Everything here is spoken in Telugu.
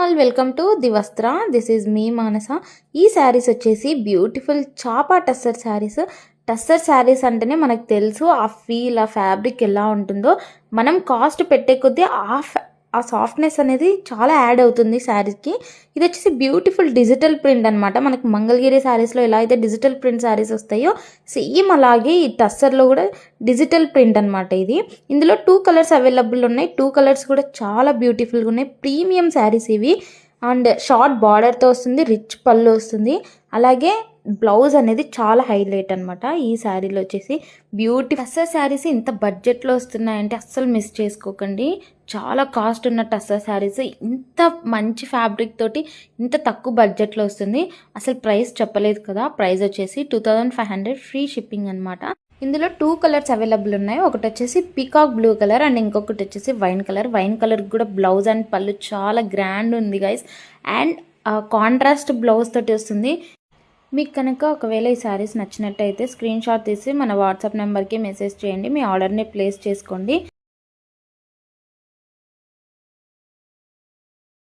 ఆల్ వెల్కమ్ టు ది వస్త్ర. దిస్ ఈజ్ మీ మానస. ఈ శారీస్ వచ్చేసి బ్యూటిఫుల్ చాపా టస్సర్ శారీస్. టస్సర్ శారీస్ అంటేనే మనకు తెలుసు ఆ ఫీల్, ఆ ఫ్యాబ్రిక్ ఎలా ఉంటుందో. మనం కాస్ట్ పెట్టే కొద్దీ ఆ సాఫ్ట్నెస్ అనేది చాలా యాడ్ అవుతుంది శారీస్కి. ఇది వచ్చేసి బ్యూటిఫుల్ డిజిటల్ ప్రింట్ అనమాట. మనకి మంగళగిరి శారీస్లో ఎలా అయితే డిజిటల్ ప్రింట్ శారీస్ వస్తాయో సేమ్ అలాగే ఈ టస్సర్లో కూడా డిజిటల్ ప్రింట్ అనమాట ఇది. ఇందులో 2 కలర్స్ అవైలబుల్ ఉన్నాయి. 2 కలర్స్ కూడా చాలా బ్యూటిఫుల్గా ఉన్నాయి. ప్రీమియం శారీస్ ఇవి. అండ్ షార్ట్ బార్డర్తో వస్తుంది, రిచ్ పళ్ళు వస్తుంది. అలాగే బ్లౌజ్ అనేది చాలా హైలైట్ అనమాట ఈ శారీలో వచ్చేసి. టస్సర్ శారీస్ ఇంత బడ్జెట్లో వస్తున్నాయంటే అస్సలు మిస్ చేసుకోకండి. చాలా కాస్ట్ ఉన్న టస్సర్ శారీస్ ఇంత మంచి ఫ్యాబ్రిక్ తోటి ఇంత తక్కువ బడ్జెట్లో వస్తుంది. అసలు ప్రైస్ చెప్పలేదు కదా. ప్రైస్ వచ్చేసి 2500 ఫ్రీ షిప్పింగ్ అనమాట. ఇందులో 2 కలర్స్ అవైలబుల్ ఉన్నాయి. ఒకటి వచ్చేసి పీకాక్ బ్లూ కలర్ అండ్ ఇంకొకటి వచ్చేసి వైన్ కలర్. వైన్ కలర్ కూడా బ్లౌజ్ అండ్ పళ్ళు చాలా గ్రాండ్ ఉంది గైస్. అండ్ కాంట్రాస్ట్ బ్లౌజ్ తోటి వస్తుంది. మీకు కనుక ఒకవేళ ఈ శారీస్ నచ్చినట్టయితే స్క్రీన్ షాట్ తీసి మన వాట్సాప్ నెంబర్కి మెసేజ్ చేయండి. మీ ఆర్డర్ని ప్లేస్ చేసుకోండి.